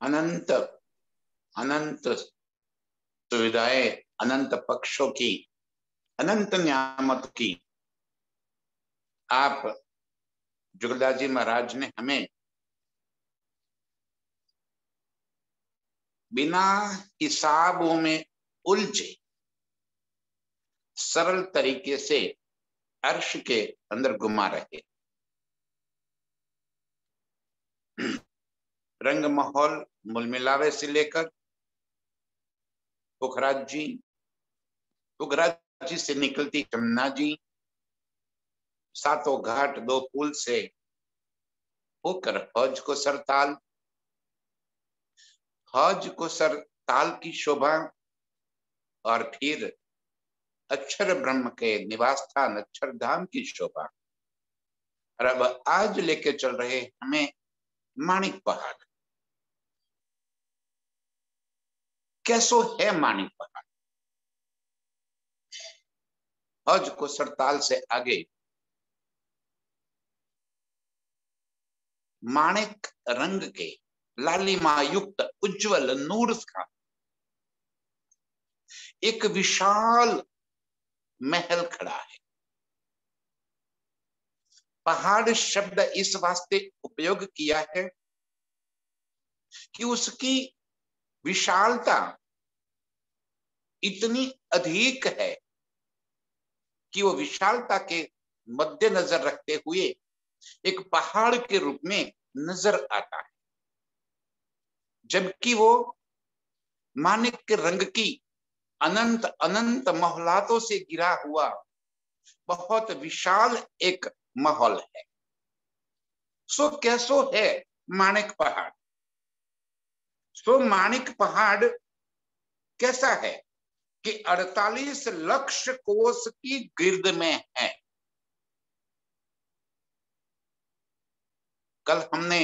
अनंत अनंत सुविधाएं, अनंत पक्षों की, अनंत न्यामत की आप जुगलदास जी महाराज ने हमें बिना हिसाबों में उलझे सरल तरीके से अर्श के अंदर घुमा रहे। रंग माहौल मुलमिलावे से लेकर पुखराज जी से निकलती जमुना जी, सातों घाट दो पुल से होकर हौज को सरताल, हौज को सरताल की शोभा, और फिर अक्षर ब्रह्म के निवास स्थान अक्षरधाम की शोभा। और अब आज लेके चल रहे हमें माणिक पहाड़। कैसो है माणिक पहाड़? हौज को सरताल से आगे माणिक रंग के लालिमा युक्त उज्जवल नूर का एक विशाल महल खड़ा है। पहाड़ शब्द इस वास्ते उपयोग किया है कि उसकी विशालता इतनी अधिक है कि वो विशालता के मद्देनजर रखते हुए एक पहाड़ के रूप में नजर आता है, जबकि वो माणिक के रंग की अनंत अनंत मोहलातों से घिरा हुआ बहुत विशाल एक महल है। सो कैसो है माणिक पहाड़? सो माणिक पहाड़ कैसा है कि 48 लक्ष कोस की गिर्द में है। कल हमने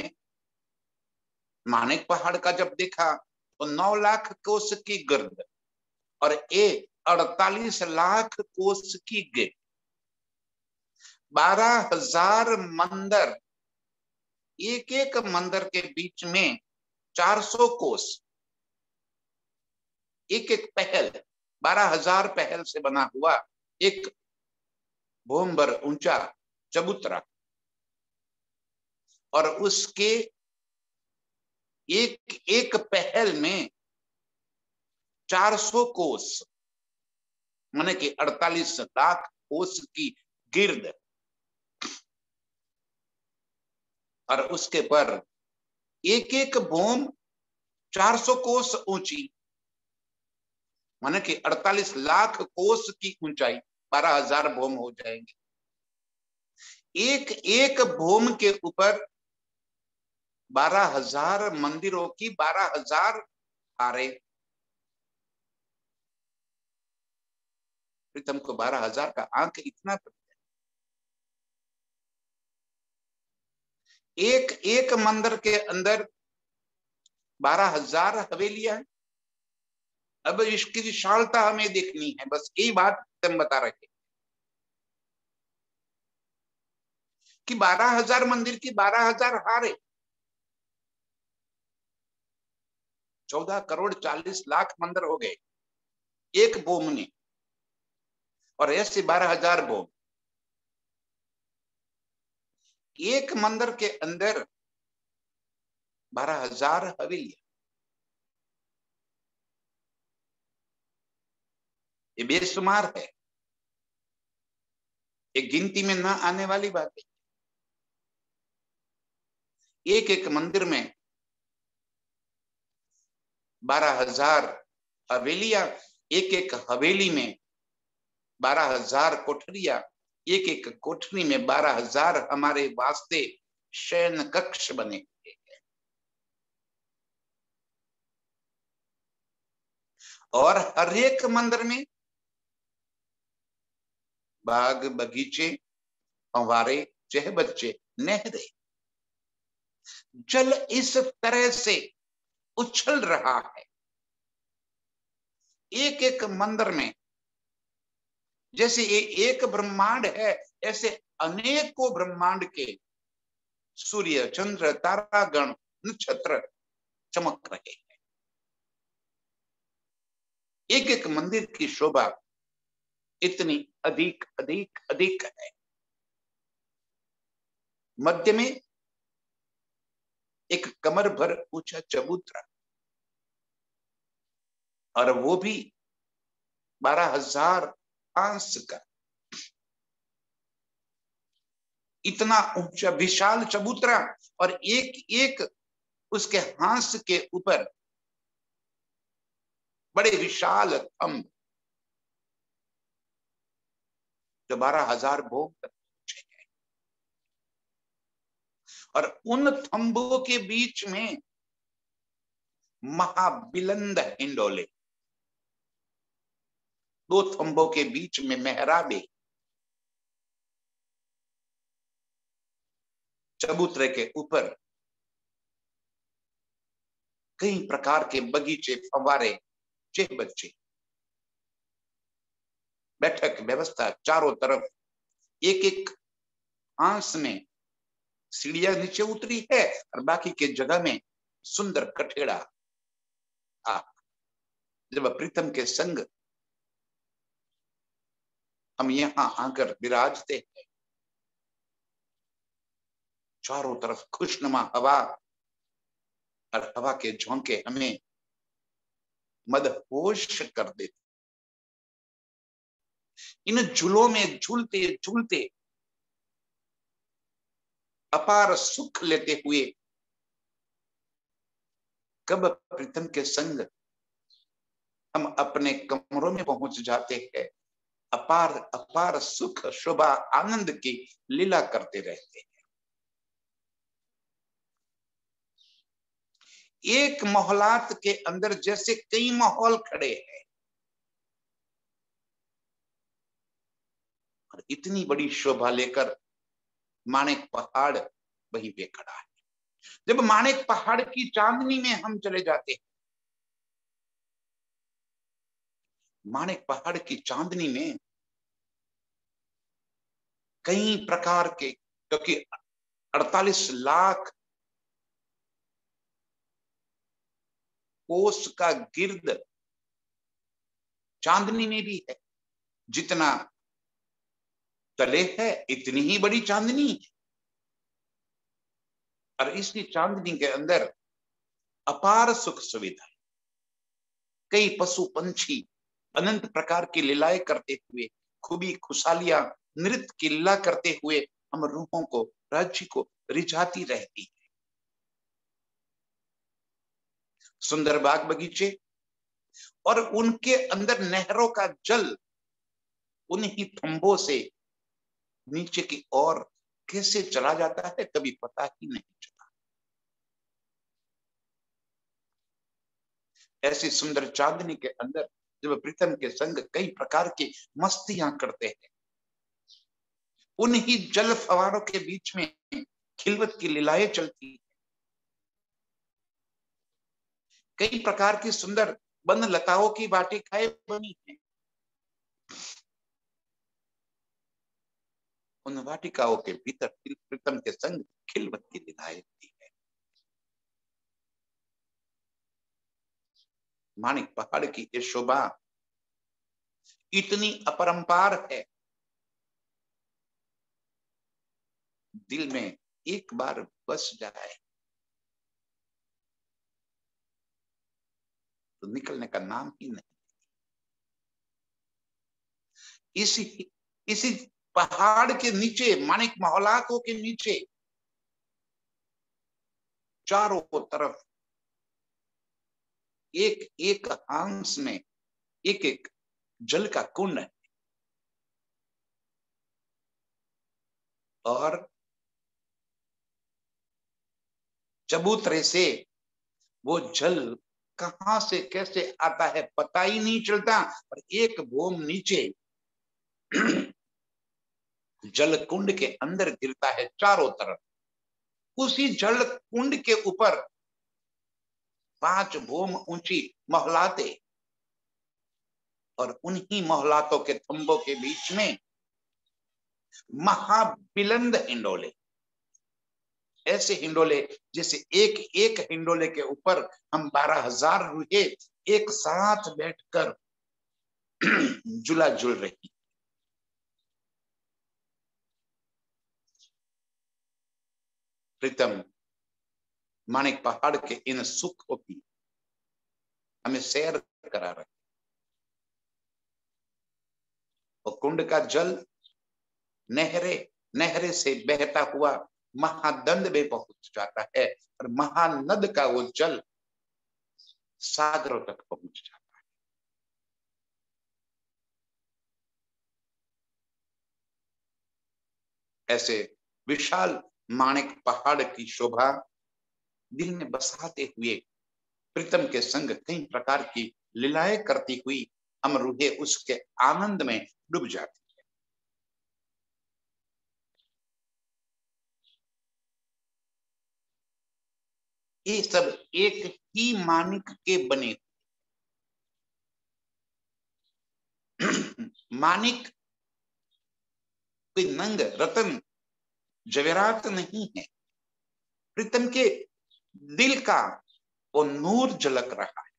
माणिक पहाड़ का जब देखा तो 9 लाख कोस की गिर्द और 48 लाख कोस की गिर्द, 12,000 मंदिर, एक एक मंदिर के बीच में 400 कोस, एक एक पहल, 12,000 पहल से बना हुआ एक भूमभर ऊंचा चबूतरा, और उसके एक एक पहल में 400 कोस, माने कि 48 लाख कोस की गिर्द, और उसके पर एक एक भूम 400 कोस ऊंची, माने कि 48 लाख कोस की ऊंचाई, 12,000 भूम हो जाएंगे। एक एक भूम के ऊपर 12,000 मंदिरों की 12,000 हारे। तुमको 12,000 का आंक इतना पड़ गया। एक एक मंदिर के अंदर 12,000 हवेलियां। अब इसकी विशालता हमें देखनी है, बस यही बात हम बता रहे कि 12,000 मंदिर की 12,000 हारे, 14 करोड़ 40 लाख मंदिर हो गए एक भूम में, और ऐसे 12,000 भूम। एक मंदिर के अंदर 12,000 हवेलियां, ये बेशुमार है, एक गिनती में ना आने वाली बात है। एक एक मंदिर में 12,000 हवेलियां, एक एक हवेली में 12,000 कोठरियां, एक एक कोठरी में 12,000 हमारे वास्ते शयन कक्ष बने हुए हैं। और हर एक मंदिर में बाग बगीचे, फंवारे, चहबच्चे, नहरें, जल इस तरह से उछल रहा है। एक एक मंदिर में जैसे ये एक ब्रह्मांड है, ऐसे अनेकों ब्रह्मांड के सूर्य, चंद्र, तारागण, नक्षत्र चमक रहे हैं। एक एक मंदिर की शोभा इतनी अधिक अधिक अधिक है। मध्य में एक कमर भर ऊंचा चबूतरा, और वो भी 12,000 हांस का। इतना ऊंचा विशाल चबूतरा, और एक एक उसके हांस के ऊपर बड़े विशाल थंब, जो 12,000 भोग तक पहुंचे हैं। और उन थंबों के बीच में महाबिलंद हिंडोले, 2 थंबों के बीच में मेहराबे, चबूतरे के ऊपर कई प्रकार के बगीचे, फव्वारे, चे बच्चे, बैठक व्यवस्था, चारों तरफ एक एक हांस में सीढ़ियां नीचे उतरी है, और बाकी के जगह में सुंदर कठेड़ा। जब प्रीतम के संग हम यहां आकर विराजते हैं, चारों तरफ खुशनुमा हवा, और हवा के झोंके हमें मदहोश कर देते। इन झूलों में झूलते झूलते, अपार सुख लेते हुए, कब प्रीतम के संग हम अपने कमरों में पहुंच जाते हैं, अपार अपार सुख, शोभा, आनंद की लीला करते रहते हैं। एक मोहलात के अंदर जैसे कई माहौल खड़े हैं, और इतनी बड़ी शोभा लेकर माणिक पहाड़ वहीं पे खड़ा है। जब माणिक पहाड़ की चांदनी में हम चले जाते हैं, माणिक पहाड़ की चांदनी में कई प्रकार के, क्योंकि 48 लाख कोस का गिर्द चांदनी में भी है। जितना तले है इतनी ही बड़ी चांदनी है, और इसी चांदनी के अंदर अपार सुख सुविधा, कई पशु पंछी अनंत प्रकार की लीलाएं करते हुए, खूबी खुशहालियां, नृत्य की लीला करते हुए हम रूहों को, राज्य को रिझाती रहती है। सुंदर बाग बगीचे, और उनके अंदर नहरों का जल उन्हीं थंबों से नीचे की ओर कैसे चला जाता है, कभी पता ही नहीं चला। ऐसी सुंदर चांदनी के अंदर जब प्रीतम के संग कई प्रकार की मस्तियां करते हैं, उन्हीं जल फवारों के बीच में खिलवत की लीलाएं चलती है। कई प्रकार की सुंदर वन लताओं की वाटिकाएं बनी है। उन वाटिकाओं के भीतर प्रीतम के संग खिलवत की लीलाएं होती है। माणिक पहाड़ की ये शोभा इतनी अपरंपार है, दिल में एक बार बस जाए तो निकलने का नाम ही नहीं। इसी इसी पहाड़ के नीचे, माणिक महलातों के नीचे चारों तरफ एक एक हांस में एक एक जल का कुंड है, और चबूतरे से वो जल कहां से कैसे आता है पता ही नहीं चलता, और एक बोम नीचे जल कुंड के अंदर गिरता है चारों तरफ। उसी जल कुंड के ऊपर 5 बोम ऊंची महलाते, और उन्हीं महलातों के थंबों के बीच में महाबिलंद हिंडोले, ऐसे हिंडोले जैसे एक एक हिंडोले के ऊपर हम 12,000 रूहे एक साथ बैठकर झूला झूल रही। प्रीतम माणिक पहाड़ के इन सुखों की हमें सैर करा रहे। और कुंड का जल नहरे नहरे से बहता हुआ महानंद में पहुंच जाता है और महानंद का वो जल सागरों तक पहुंच जाता है। ऐसे विशाल माणिक पहाड़ की शोभा दिल में बसाते हुए प्रीतम के संग कई प्रकार की लीलाएं करती हुई हम रूहें उसके आनंद में डूब जाती है। ये सब एक ही माणिक के बने। माणिक कोई नंग रतन जवेरात नहीं है। प्रीतम के दिल का वो नूर झलक रहा है।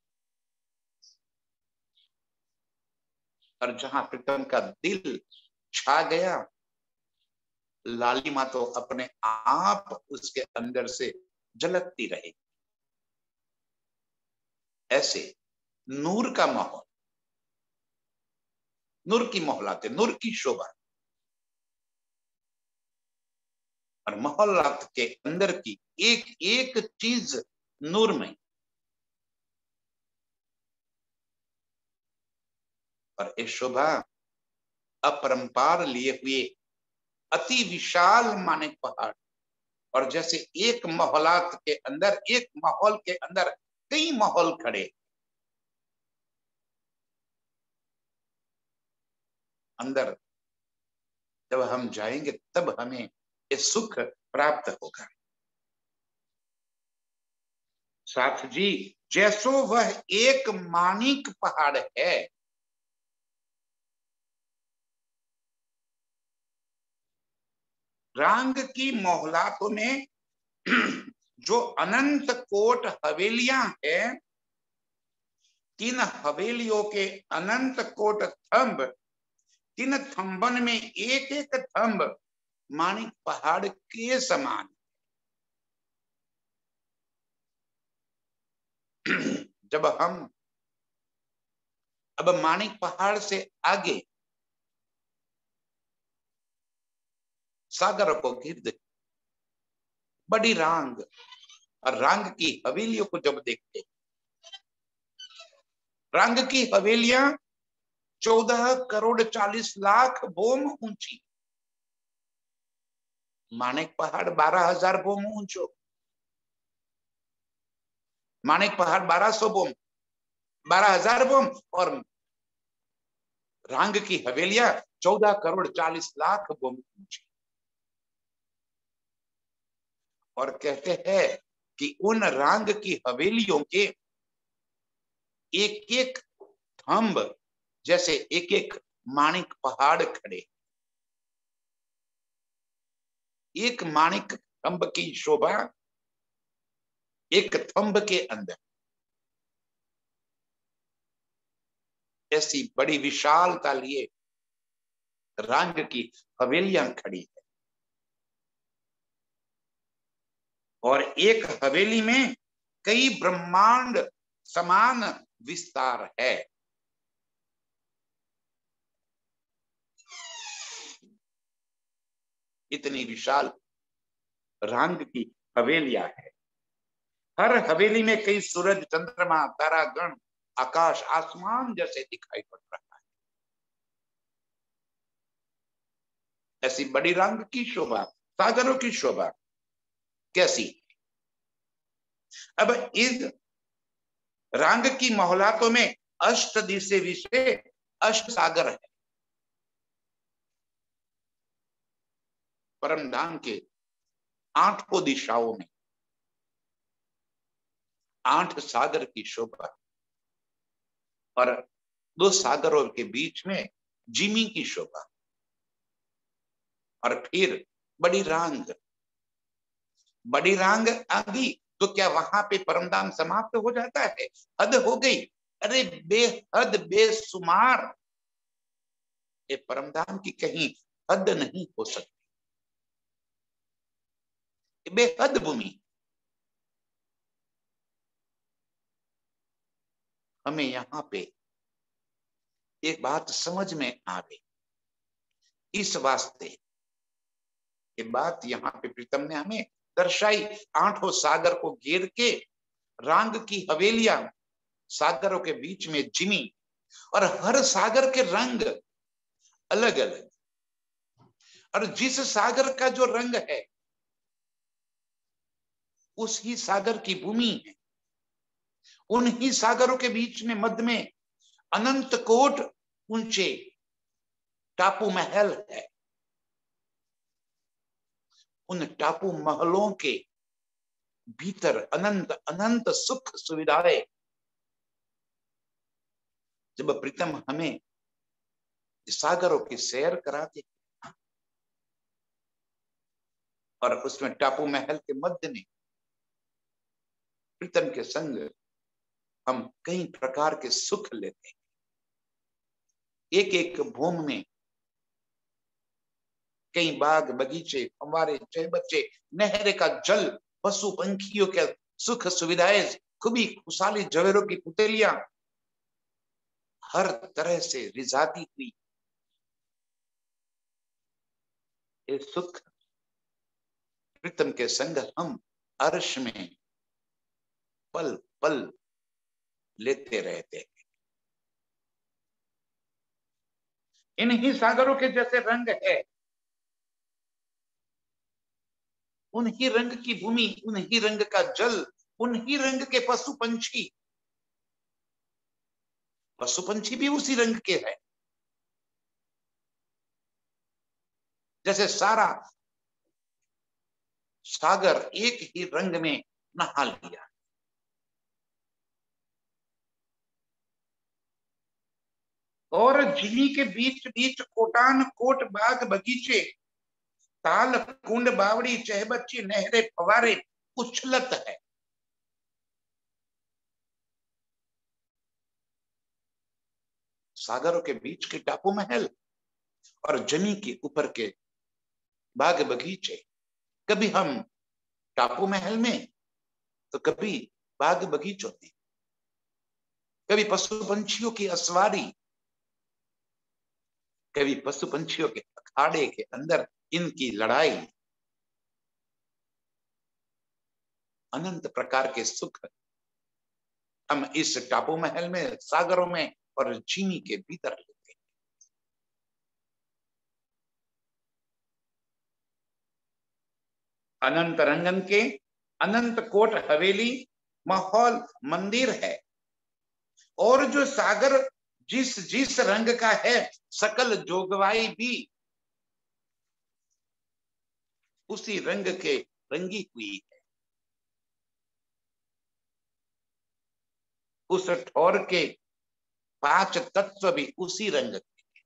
और जहां प्रीतम का दिल छा गया, लालिमा तो अपने आप उसके अंदर से झलकती रहे। ऐसे नूर का माहौल, नूर की मोहलाते, नूर की शोभा और मोहल्लात के अंदर की एक एक चीज नूर में। और ये शोभा अपरंपार लिए हुए अति विशाल माणिक पहाड़। और जैसे एक मोहल्लात के अंदर, एक माहौल के अंदर कई माहौल खड़े, अंदर जब हम जाएंगे तब हमें ये सुख प्राप्त होगा। साथ जी, जैसो वह एक माणिक पहाड़ है, रांग की मोहलातों में जो अनंत कोट हवेलियां हैं, तीन हवेलियों के अनंत कोट थंब, तीन थंबन में एक एक थंब माणिक पहाड़ के समान। जब हम अब माणिक पहाड़ से आगे सागर को गिर्द बड़ी रांग और रांग की हवेलियों को जब देखते, रांग की हवेलियां 14,40,00,000 बोम ऊंची, माणिक पहाड़ 12,000 बोम ऊंचो। माणिक पहाड़ 1200 बोम, 12,000 बोम, और रांग की हवेलियां 14,40,00,000 बोम ऊंची। और कहते हैं कि उन रांग की हवेलियों के एक एक थंब जैसे एक एक माणिक पहाड़ खड़े। एक माणिक थंब की शोभा एक थंब के अंदर, ऐसी बड़ी विशालता लिए रांग की हवेलियां खड़ी है। और एक हवेली में कई ब्रह्मांड समान विस्तार है। इतनी विशाल रांग की हवेलियां है। हर हवेली में कई सूरज, चंद्रमा, तारागण, आकाश, आसमान जैसे दिखाई पड़ रहा है। ऐसी बड़ी रांग की शोभा, सागरों की शोभा कैसी। अब इस रांग की मोहलातों में अष्ट दिशे विषय अष्ट सागर है। परम धाम के 8 दिशाओं में 8 सागर की शोभा, और 2 सागरों के बीच में जिमी की शोभा, और फिर बड़ी रांग बड़ी रांग आ गई तो क्या वहां पे परमधाम समाप्त हो जाता है? हद हो गई? अरे बेहद बेशुमार, ये परमधाम की कहीं हद नहीं हो सकती, बेहद भूमि। हमें यहाँ पे एक बात समझ में आवे, इस वास्ते ये बात यहाँ पे प्रीतम ने हमें दर्शाई। आठों सागर को घेर के रांग की हवेलियां, सागरों के बीच में जिमी, और हर सागर के रंग अलग अलग, और जिस सागर का जो रंग है उस ही सागर की भूमि है। उन ही सागरों के बीच में मध्य में अनंत कोट ऊंचे टापू महल है। उन टापू महलों के भीतर अनंत अनंत सुख सुविधाएं। जब प्रीतम हमें सागरों की सैर कराते और उसमें टापू महल के मध्य में प्रीतम के संग हम कई प्रकार के सुख लेते हैं। एक एक भूमि में कई बाग बगीचे, फव्वारे, चहबच्चे, नहर का जल, पशु पंखियों के सुख सुविधाएं, खूबी खुशहाली, जवेरों की पुतलियां, हर तरह से रिझाती हुई ये सुख प्रीतम के संग हम अर्श में पल पल लेते रहते हैं। इन्हीं सागरों के जैसे रंग है, उन्हीं रंग की भूमि, उन्हीं रंग का जल, उन्हीं रंग के पशु पंछी। पशु पंछी भी उसी रंग के हैं। जैसे सारा सागर एक ही रंग में नहा लिया। और झील के बीच बीच कोटान कोट बाग बगीचे, ताल कुंड बावड़ी चहबच्ची नहरें फवारे उछलत है। सागरों के बीच के टापू महल और जमी के ऊपर के बाग बगीचे। कभी हम टापू महल में तो कभी बाग बगीचों में, कभी पशु पंछियों की असवारी, कभी पशु पंछियों के अखाड़े के अंदर इनकी लड़ाई। अनंत प्रकार के सुख हम इस टापू महल में, सागरों में और चीनी के भीतर लेते हैं। अनंत रंगन के अनंत कोट हवेली, महल, मंदिर है। और जो सागर जिस जिस रंग का है, सकल जोगवाई भी उसी रंग के रंगी हुई है। उस ठोर के 5 तत्व भी उसी रंग के,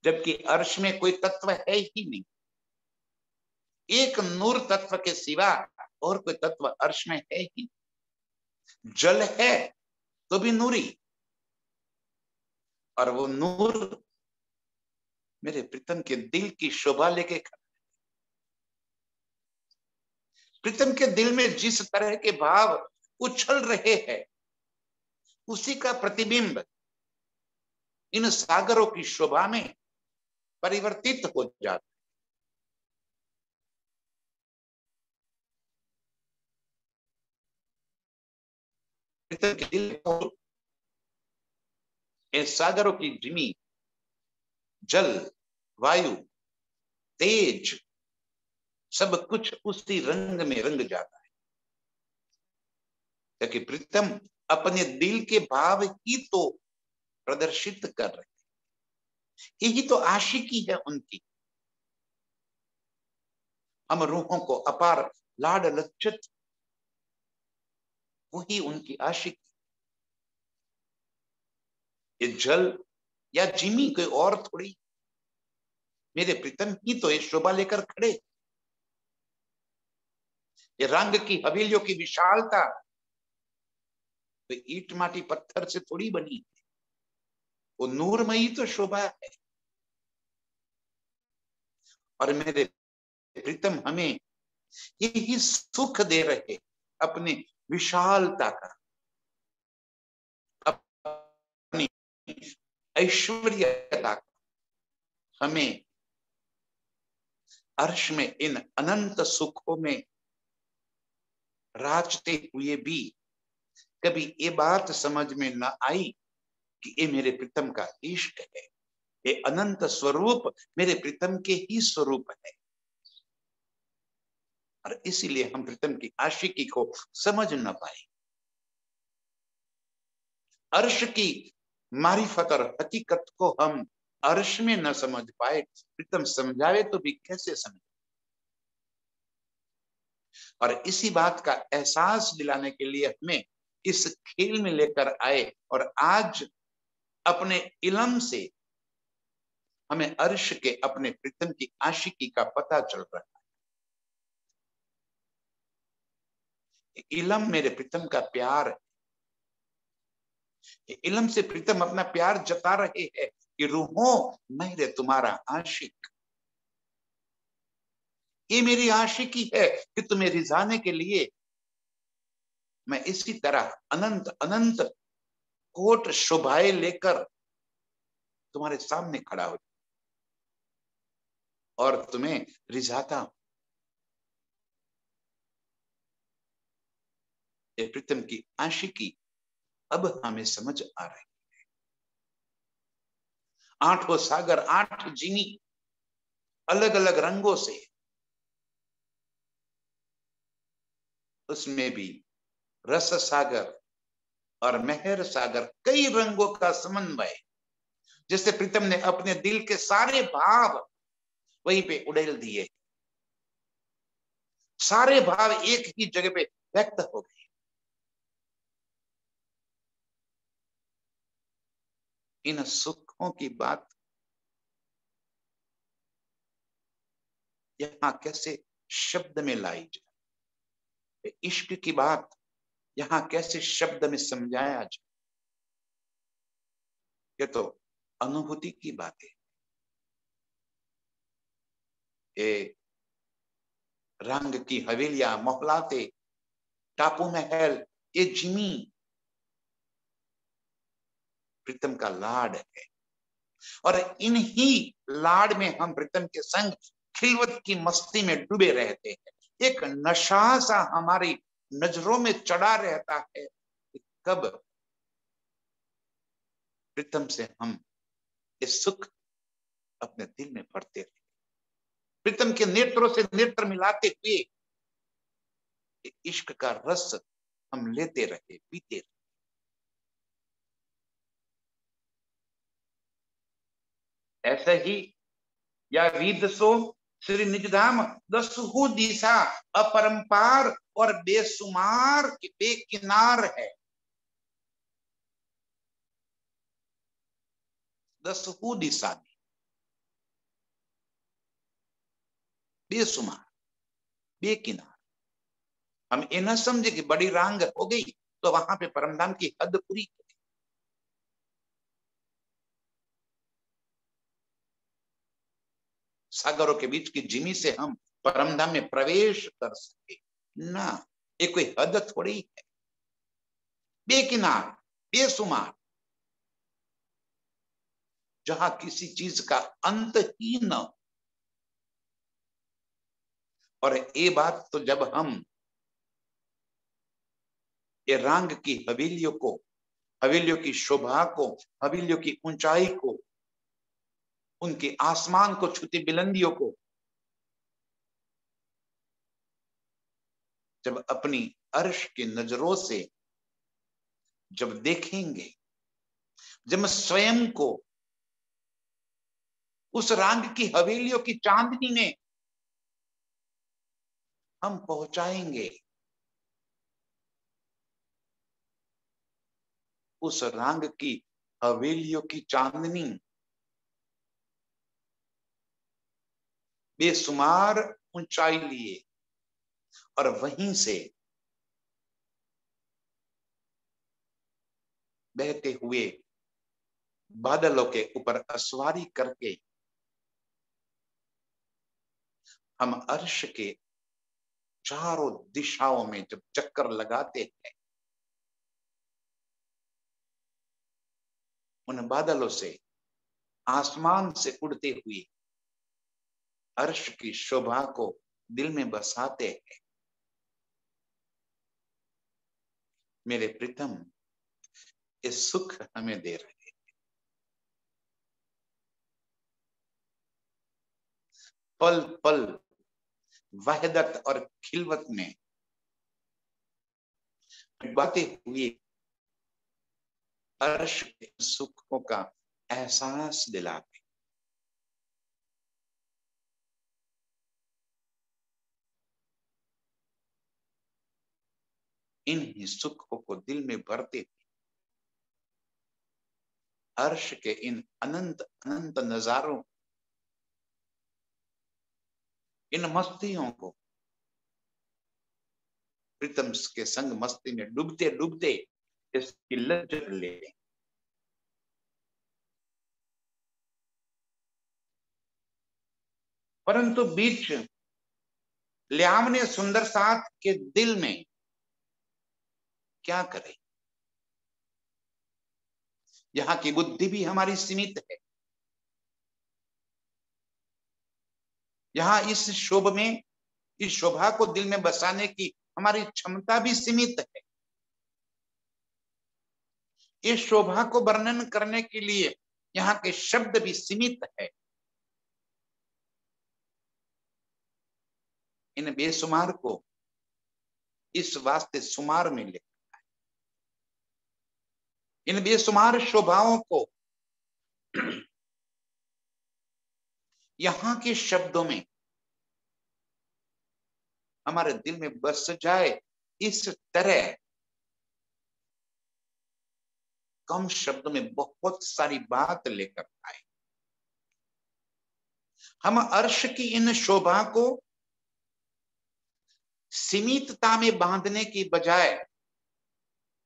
जबकि अर्श में कोई तत्व है ही नहीं। एक नूर तत्व के सिवा और कोई तत्व अर्श में है ही। जल है तो भी नूरी, और वो नूर मेरे प्रीतम के दिल की शोभा लेके खड़ा। प्रीतम के दिल में जिस तरह के भाव उछल रहे हैं, उसी का प्रतिबिंब इन सागरों की शोभा में परिवर्तित हो जाता है। प्रीतम के दिल इन सागरों की जिमी, जल, वायु, तेज, सब कुछ उसी रंग में रंग जाता है। क्योंकि प्रीतम अपने दिल के भाव ही तो प्रदर्शित कर रहे हैं, यही तो आशिकी है उनकी। हम रूहों को अपार लाड लज्जत, वही उनकी आशिकी। ये जल या जिमी कोई और थोड़ी, मेरे प्रीतम ही तो ये शोभा लेकर खड़े। ये रंग की हवेलियों की विशालता तो ईट माटी पत्थर से थोड़ी बनी है, वो नूरमयी तो शोभा है। और मेरे प्रीतम हमें यही सुख दे रहे अपने विशालता का, अपनी ऐश्वर्यता का। हमें अर्श में इन अनंत सुखों में राचते हुए भी कभी ये बात समझ में न आई कि ये मेरे प्रीतम का इष्ट है, ये अनंत स्वरूप मेरे प्रीतम के ही स्वरूप है। और इसीलिए हम प्रीतम की आशिकी को समझ न पाए, अर्श की मारिफत और हकीकत को हम अर्श में न समझ पाए। प्रीतम समझावे तो भी कैसे समझे। और इसी बात का एहसास दिलाने के लिए हमें इस खेल में लेकर आए, और आज अपने इलम से हमें अर्श के अपने प्रीतम की आशिकी का पता चल रहा है। इलम मेरे प्रीतम का प्यार है, इलम से प्रीतम अपना प्यार जता रहे हैं कि रूहों मैं रे तुम्हारा आशिक। ये मेरी आशिकी है कि तुम्हें रिझाने के लिए मैं इसी तरह अनंत अनंत कोट शोभाएं लेकर तुम्हारे सामने खड़ा हो और तुम्हें रिझाता हूं। ये प्रीतम की आशिकी अब हमें समझ आ रही है। आठों सागर, आठ जीनी, अलग अलग रंगों से, उसमें भी रस सागर और मेहर सागर, कई रंगों का समन्वय, जिससे प्रीतम ने अपने दिल के सारे भाव वहीं पे उड़ेल दिए। सारे भाव एक ही जगह पे व्यक्त हो गए। इन सुखों की बात यहां कैसे शब्द में लाई जाए, इश्क की बात यहां कैसे शब्द में समझाया जाए, ये तो अनुभूति की बात है। ये रंग की हवेलियां, मोहलाते, टापू महल, ये जिमी प्रीतम का लाड है। और इन्हीं लाड में हम प्रीतम के संग खिलवत की मस्ती में डूबे रहते हैं। एक नशा सा हमारी नजरों में चढ़ा रहता है कि कब प्रीतम से हम इस सुख अपने दिल में भरते रहे, प्रीतम के नेत्रों से नेत्र मिलाते हुए इश्क का रस हम लेते रहे, पीते रहे। ऐसे ही या रीत सो श्री निजधाम दसहु दिशा अपरंपार और बेसुमार बेकिनार है। दसहु दिशा में बेसुमार बेकिनार। हम ये न समझे कि बड़ी रांग हो गई तो वहां पे परमधाम की हद पूरी। सागरों के बीच की जिमी से हम परमधाम में प्रवेश कर सके ना, ये कोई हद थोड़ी है। बेकिनार बेसुमार, जहां किसी चीज का अंत ही न। और ये बात तो जब हम ये रांग की हवेलियों को, हवेलियों की शोभा को, हवेलियों की ऊंचाई को, उनके आसमान को छूती बुलंदियों को जब अपनी अर्श की नजरों से जब देखेंगे, जब स्वयं को उस रांग की हवेलियों की चांदनी में हम पहुंचाएंगे, उस रांग की हवेलियों की चांदनी बेसुमार ऊंचाई लिए और वहीं से बहते हुए बादलों के ऊपर सवारी करके हम अर्श के चारों दिशाओं में जब चक्कर लगाते हैं, उन बादलों से आसमान से उड़ते हुए अर्श की शोभा को दिल में बसाते हैं। मेरे प्रीतम, ये सुख हमें दे रहे हैं। पल पल वहदत और खिलवत में बातें हुए अर्श के सुखों का एहसास दिलाते। इन सुखों को दिल में भरते अर्श के इन अनंत अनंत नजारों, इन मस्तियों को प्रीतम के संग मस्ती में डूबते डूबते इसकी लज्जत ले। परंतु बीच ल्यावने सुंदर साथ के दिल में क्या करे? यहाँ की बुद्धि भी हमारी सीमित है। यहाँ इस शोभ में, इस शोभा को दिल में बसाने की हमारी क्षमता भी सीमित है। इस शोभा को वर्णन करने के लिए यहाँ के शब्द भी सीमित है। इन बेसुमार को इस वास्ते सुमार में लिखा है। इन बेसुमार शोभाओं को यहाँ के शब्दों में हमारे दिल में बस जाए, इस तरह कम शब्द में बहुत सारी बात लेकर आए। हम अर्श की इन शोभा को सीमितता में बांधने की बजाय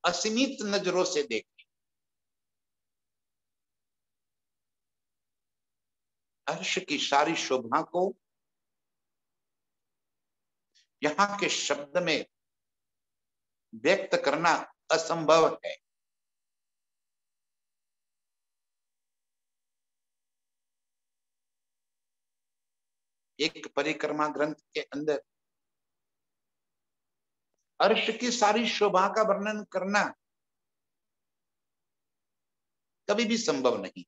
असीमित नजरों से देखें। अर्श की सारी शोभा को यहाँ के शब्द में व्यक्त करना असंभव है। एक परिक्रमा ग्रंथ के अंदर अर्श की सारी शोभा का वर्णन करना कभी भी संभव नहीं।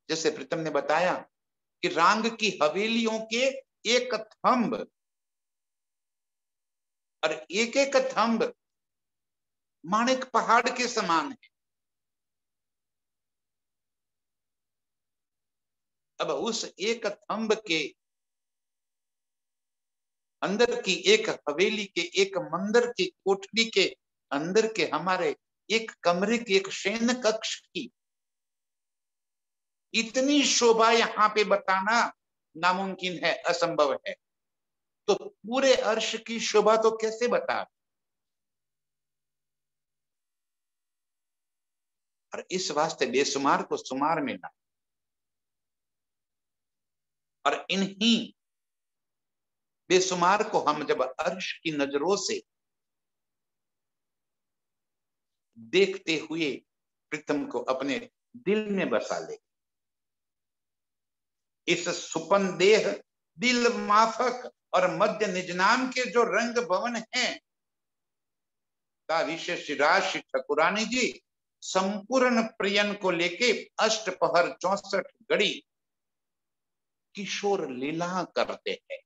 जैसे प्रीतम ने बताया कि रांग की हवेलियों के एक थंब, और एक एक थंब माणिक पहाड़ के समान है। अब उस एक थंब के अंदर की, एक हवेली के, एक मंदिर की कोठरी के अंदर के हमारे एक कमरे के, एक शयन कक्ष की इतनी शोभा यहाँ पे बताना नामुमकिन है, असंभव है। तो पूरे अर्श की शोभा तो कैसे बता? और इस वास्ते बेसुमार को सुमार में ला, और इन्हीं बेसुमार को हम जब अर्श की नजरों से देखते हुए प्रीतम को अपने दिल में बसा ले, इस सुपनदेह दिल माफक और मध्य निजनाम के जो रंग भवन हैं, का विशेष राशि ठकुरानी जी संपूर्ण प्रियन को लेके अष्टपहर 64 घड़ी किशोर लीला करते हैं।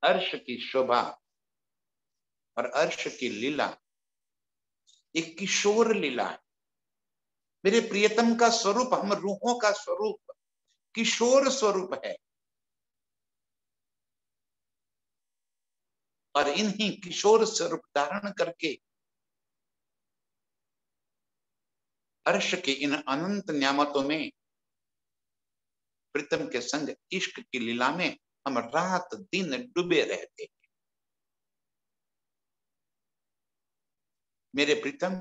अर्श की शोभा और अर्श की लीला एक किशोर लीला है। मेरे प्रियतम का स्वरूप, हम रूहों का स्वरूप किशोर स्वरूप है, और इन्हीं किशोर स्वरूप धारण करके अर्श के इन अनंत न्यामतों में प्रीतम के संग इश्क की लीला में हम रात दिन डूबे रहते हैं। मेरे प्रीतम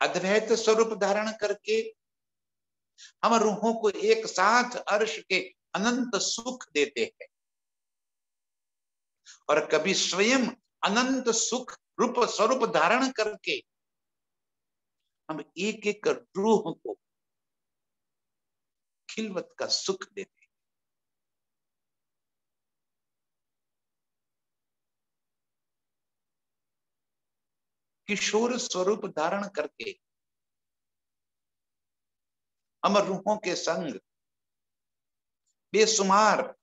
अद्वैत स्वरूप धारण करके हम रूहों को एक साथ अर्श के अनंत सुख देते हैं और कभी स्वयं अनंत सुख रूप स्वरूप धारण करके हम एक एक रूह को खिलवत का सुख देते हैं। किशोर स्वरूप धारण करके हम रूहों के संग बेसुमार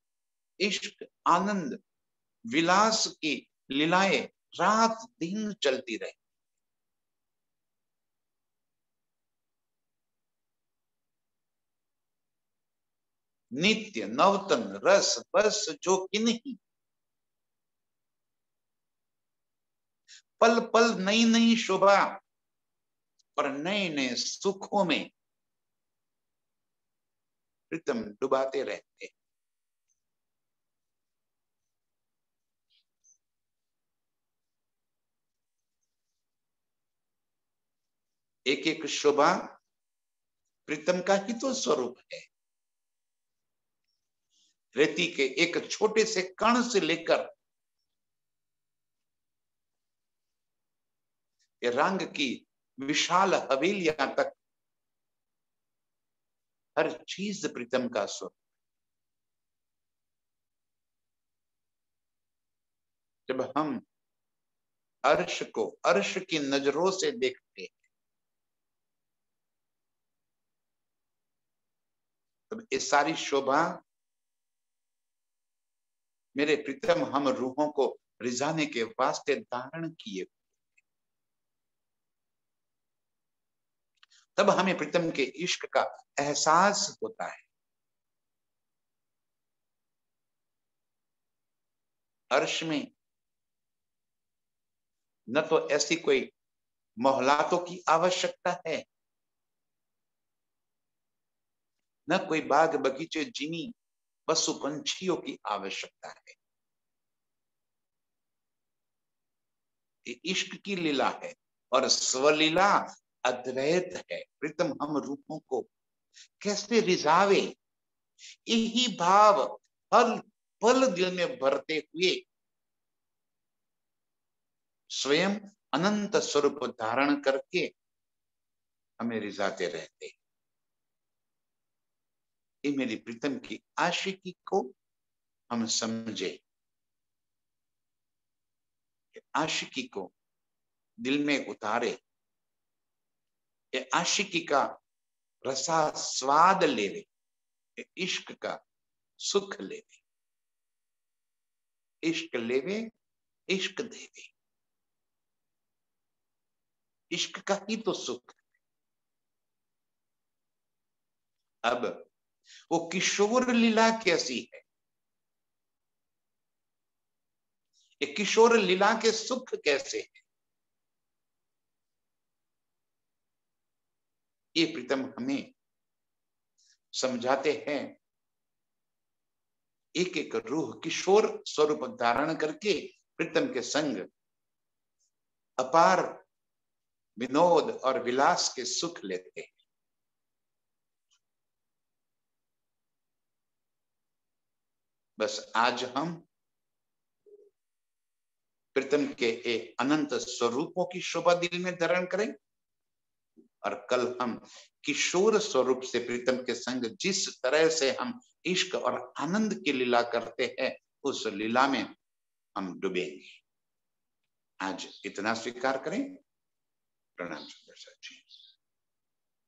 इश्क आनंद विलास की लीलाएं रात दिन चलती रहे। नित्य नवतन रस बस जो किन्हीं, पल पल नई नई शोभा और नए नए सुखों में प्रीतम डुबाते रहते। एक एक शोभा प्रीतम का ही तो स्वरूप है। रेती के एक छोटे से कण से लेकर रंग की विशाल हवेलियां तक हर चीज प्रीतम का स्वरूप। जब हम अर्श को अर्श की नजरों से देखते हैं तब ये सारी शोभा मेरे प्रीतम हम रूहों को रिझाने के वास्ते धारण किए। तब हमें प्रीतम के इश्क का एहसास होता है। अर्श में न तो ऐसी कोई मोहलातों की आवश्यकता है, न कोई बाग बगीचे जिमी पशु पंछियों की आवश्यकता है। ये इश्क की लीला है और स्वलीला अद्वैत है। प्रीतम हम रूपों को कैसे रिझावे, यही भाव पल पल दिल में भरते हुए स्वयं अनंत स्वरूप धारण करके हमें रिझाते रहते। ये मेरी प्रीतम की आशिकी को हम समझे, आशिकी को दिल में उतारे, ये आशिकी का रसा स्वाद लेवे, इश्क का सुख लेवे, इश्क लेवे इश्क देवे। इश्क का ही तो सुख। अब वो किशोर लीला कैसी है, ये किशोर लीला के सुख कैसे है, ये प्रीतम हमें समझाते हैं। एक एक रूह किशोर स्वरूप धारण करके प्रीतम के संग अपार विनोद और विलास के सुख लेते हैं। बस आज हम प्रीतम के अनंत स्वरूपों की शोभा दिल में धारण करें और कल हम किशोर स्वरूप से प्रीतम के संग जिस तरह से हम इश्क और आनंद की लीला करते हैं उस लीला में हम डूबेंगे। आज इतना स्वीकार करें। प्रणाम सुंदर जी।